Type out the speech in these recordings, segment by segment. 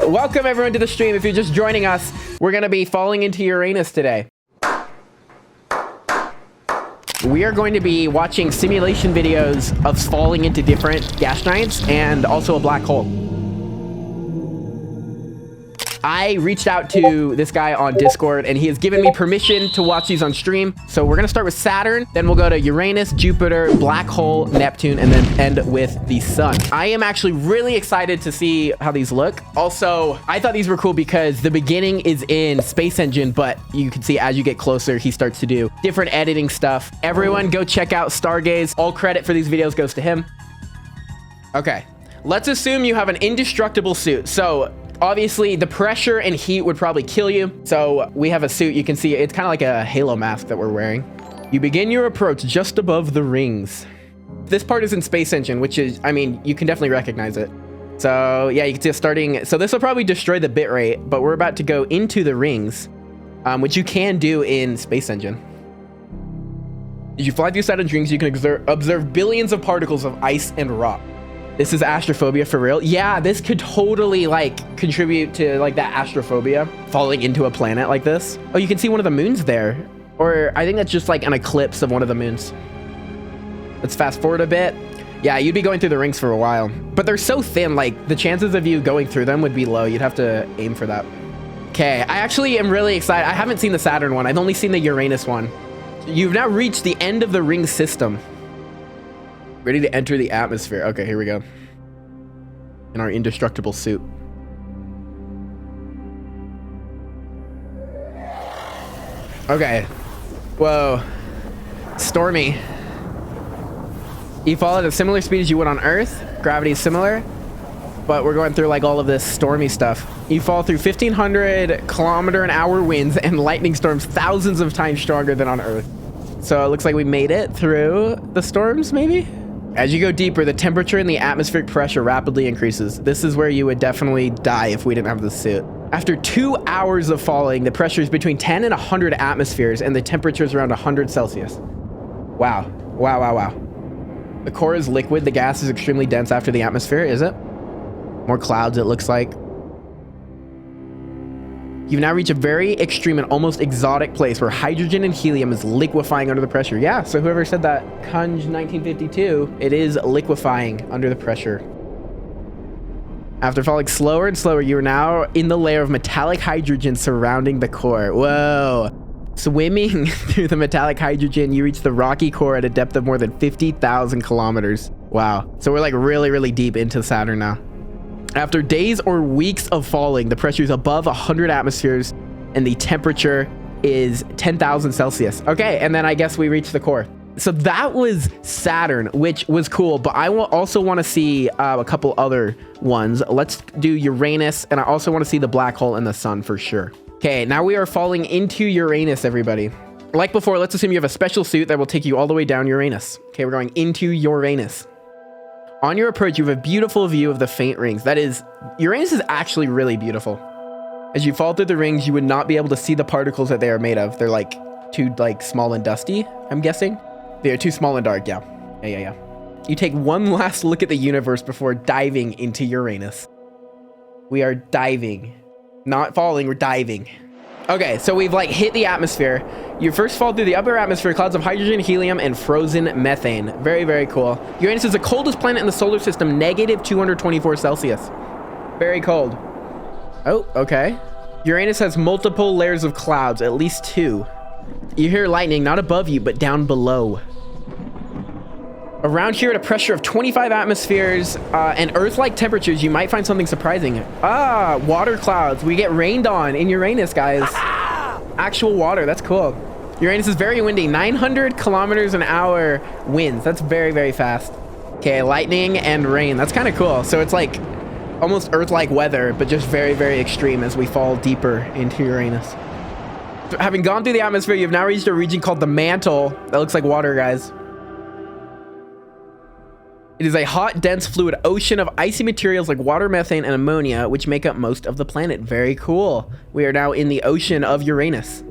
Welcome everyone to the stream. If you're just joining us, we're going to be falling into Uranus today. We are going to be watching simulation videos of falling into different gas giants and also a black hole. I reached out to this guy on Discord and he has given me permission to watch these on stream. So we're going to start with Saturn, then we'll go to Uranus, Jupiter, black hole, Neptune, and then end with the sun. I am actually really excited to see how these look. Also, I thought these were cool because the beginning is in Space Engine, but you can see as you get closer, he starts to do different editing stuff. Everyone go check out Stargaze. All credit for these videos goes to him. Okay, let's assume you have an indestructible suit. So obviously, the pressure and heat would probably kill you. So we have a suit. You can see it's kind of like a halo mask that we're wearing. You begin your approach just above the rings. This part is in Space Engine, which is, I mean, you can definitely recognize it. So yeah, you can see it starting. So this will probably destroy the bit rate, but we're about to go into the rings, which you can do in Space Engine. As you fly through Saturn's rings, you can observe billions of particles of ice and rock. This is astrophobia for real. Yeah, this could totally like contribute to like that astrophobia, falling into a planet like this. Oh, you can see one of the moons there. Or I think that's just like an eclipse of one of the moons. Let's fast forward a bit. Yeah, you'd be going through the rings for a while, but they're so thin, like the chances of you going through them would be low. You'd have to aim for that. Okay, I actually am really excited. I haven't seen the Saturn one. I've only seen the Uranus one. You've now reached the end of the ring system. Ready to enter the atmosphere. Okay, here we go. In our indestructible suit. Okay. Whoa. Stormy. You fall at a similar speed as you would on Earth. Gravity is similar. But we're going through like all of this stormy stuff. You fall through 1,500 km/h winds and lightning storms thousands of times stronger than on Earth. So it looks like we made it through the storms, maybe? As you go deeper, the temperature and the atmospheric pressure rapidly increases. This is where you would definitely die if we didn't have the suit. After 2 hours of falling, the pressure is between 10 and 100 atmospheres and the temperature is around 100 Celsius. Wow. Wow, wow, wow. The core is liquid. The gas is extremely dense after the atmosphere, is it? More clouds, it looks like. You've now reached a very extreme and almost exotic place where hydrogen and helium is liquefying under the pressure. Yeah, so whoever said that, Kunj 1952, it is liquefying under the pressure. After falling slower and slower, you are now in the layer of metallic hydrogen surrounding the core. Whoa. Swimming through the metallic hydrogen, you reach the rocky core at a depth of more than 50,000 kilometers. Wow. So we're like really, really deep into Saturn now. After days or weeks of falling, the pressure is above 100 atmospheres and the temperature is 10,000 Celsius. Okay, and then I guess we reached the core. So that was Saturn, which was cool, but I also want to see a couple other ones. Let's do Uranus, and I also want to see the black hole and the sun for sure. Okay, now we are falling into Uranus, everybody. Like before, let's assume you have a special suit that will take you all the way down Uranus. Okay, we're going into Uranus. On your approach, you have a beautiful view of the faint rings. That is, Uranus is actually really beautiful. As you fall through the rings, you would not be able to see the particles that they are made of. They're like too like small and dusty, I'm guessing. They are too small and dark, yeah. Yeah. You take one last look at the universe before diving into Uranus. We are diving. Not falling, we're diving. Okay, so we've like hit the atmosphere. You first fall through the upper atmosphere, clouds of hydrogen, helium, and frozen methane. Very, very cool. Uranus is the coldest planet in the solar system, negative 224 Celsius. Very cold. Oh, okay. Uranus has multiple layers of clouds, at least 2. You hear lightning, not above you, but down below. Around here at a pressure of 25 atmospheres and Earth-like temperatures, you might find something surprising. Ah, water clouds. We get rained on in Uranus, guys. Actual water. That's cool. Uranus is very windy. 900 kilometers an hour winds. That's very, very fast. Okay, lightning and rain. That's kind of cool. So it's like almost Earth-like weather, but just very, very extreme as we fall deeper into Uranus. Having gone through the atmosphere, you've now reached a region called the mantle. That looks like water, guys. It is a hot, dense, fluid ocean of icy materials like water, methane, and ammonia, which make up most of the planet. Very cool. We are now in the ocean of Uranus.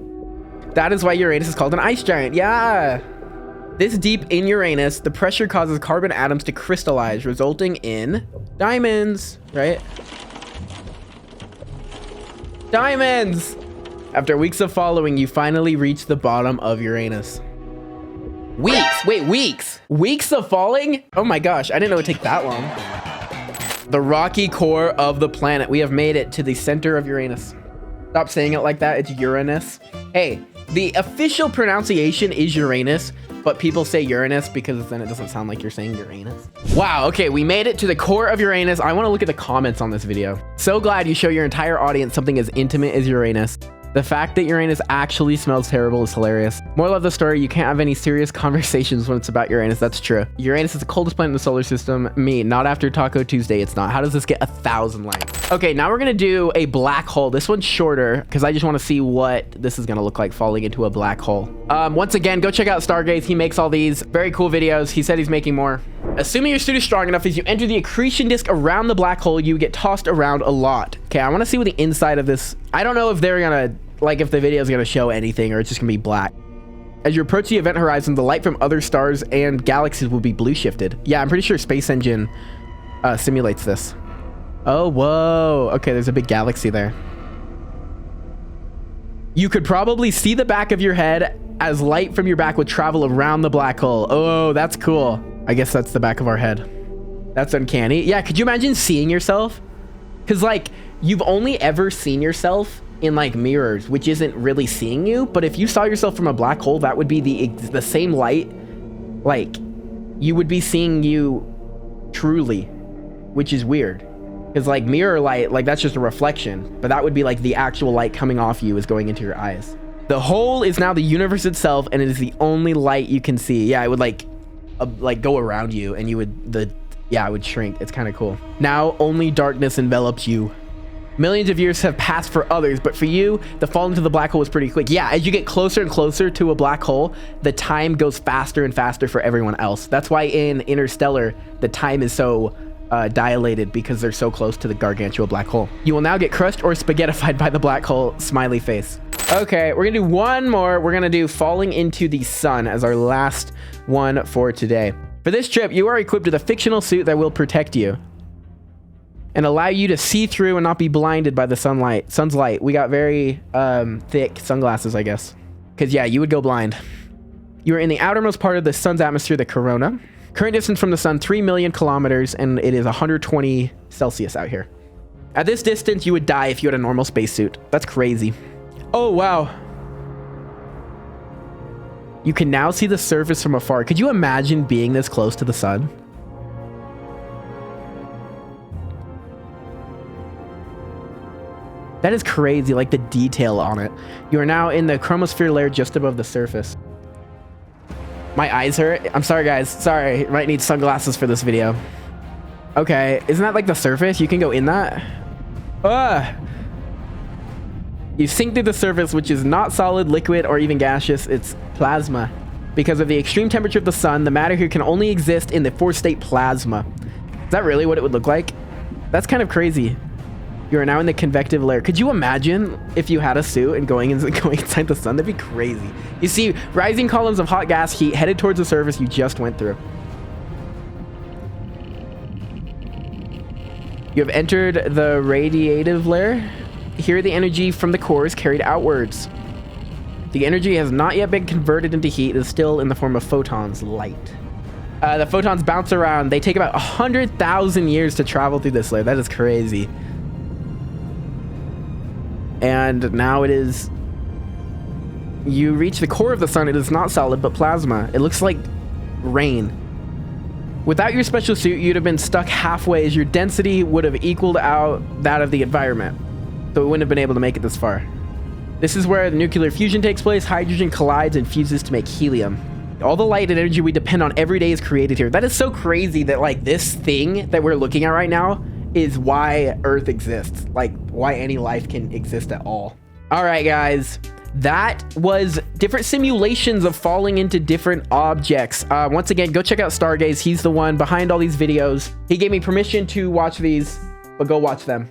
That is why Uranus is called an ice giant. Yeah. This deep in Uranus, the pressure causes carbon atoms to crystallize, resulting in diamonds, right? Diamonds! After weeks of following, you finally reach the bottom of Uranus. Weeks? Wait, weeks? Weeks of falling? Oh my gosh, I didn't know it would take that long. The rocky core of the planet. We have made it to the center of Uranus. Stop saying it like that. It's Uranus. Hey, the official pronunciation is Uranus, but people say Uranus because then it doesn't sound like you're saying Uranus. Wow, okay, we made it to the core of Uranus. I want to look at the comments on this video. So glad you show your entire audience something as intimate as Uranus. The fact that Uranus actually smells terrible is hilarious. Moral of the story, you can't have any serious conversations when it's about Uranus. That's true. Uranus is the coldest planet in the solar system. Me, not after Taco Tuesday, it's not. How does this get 1,000 likes? Okay, now we're gonna do a black hole. This one's shorter because I just want to see what this is gonna look like falling into a black hole. Once again, go check out Stargaze. He makes all these very cool videos. He said he's making more. Assuming your suit is strong enough, as you enter the accretion disk around the black hole, you get tossed around a lot. Okay, I want to see what the inside of this... I don't know if they're gonna... like if the video is going to show anything or it's just going to be black. As you approach the event horizon, the light from other stars and galaxies will be blue shifted. Yeah, I'm pretty sure Space Engine simulates this. Oh, whoa. Okay, there's a big galaxy there. You could probably see the back of your head as light from your back would travel around the black hole. Oh, that's cool. I guess that's the back of our head. That's uncanny. Yeah, could you imagine seeing yourself? Because like you've only ever seen yourself in like mirrors, which isn't really seeing you, but if you saw yourself from a black hole, that would be the same light. Like you would be seeing you truly, which is weird because like mirror light, like that's just a reflection, but that would be like the actual light coming off you is going into your eyes. The hole is now the universe itself, and it is the only light you can see. Yeah, it would like go around you, and you would it would shrink. It's kind of cool. Now only darkness envelops you. Millions of years have passed for others, but for you, the fall into the black hole was pretty quick. Yeah, as you get closer and closer to a black hole, the time goes faster and faster for everyone else. That's why in Interstellar, the time is so dilated, because they're so close to the gargantuan black hole. You will now get crushed or spaghettified by the black hole, smiley face. Okay, we're gonna do one more. We're gonna do falling into the sun as our last one for today. For this trip, you are equipped with a fictional suit that will protect you and allow you to see through and not be blinded by the sun's light. We got very thick sunglasses, I guess. Because yeah, you would go blind. You are in the outermost part of the sun's atmosphere, the corona. Current distance from the sun, 3 million kilometers, and it is 120 Celsius out here. At this distance, you would die if you had a normal spacesuit. That's crazy. Oh, wow. You can now see the surface from afar. Could you imagine being this close to the sun? That is crazy, like the detail on it. You are now in the chromosphere layer just above the surface. My eyes hurt. I'm sorry, guys. Sorry. Might need sunglasses for this video. Okay. Isn't that like the surface? You can go in that? You sink through the surface, which is not solid, liquid, or even gaseous. It's plasma. Because of the extreme temperature of the sun, the matter here can only exist in the fourth-state plasma. Is that really what it would look like? That's kind of crazy. You are now in the convective layer. Could you imagine if you had a suit and going inside the sun? That'd be crazy. You see rising columns of hot gas heat headed towards the surface you just went through. You have entered the radiative layer. Here the energy from the core is carried outwards. The energy has not yet been converted into heat. It is still in the form of photons, light. The photons bounce around. They take about 100,000 years to travel through this layer. That is crazy. And now it is... You reach the core of the sun. It is not solid, but plasma. It looks like rain. Without your special suit, you'd have been stuck halfway, as your density would have equaled out that of the environment. So it wouldn't have been able to make it this far. This is where the nuclear fusion takes place. Hydrogen collides and fuses to make helium. All the light and energy we depend on every day is created here. That is so crazy that like this thing that we're looking at right now is why Earth exists. Like why any life can exist at all. All right, guys. That was different simulations of falling into different objects. Once again, go check out Stargaze. He's the one behind all these videos. He gave me permission to watch these, but go watch them.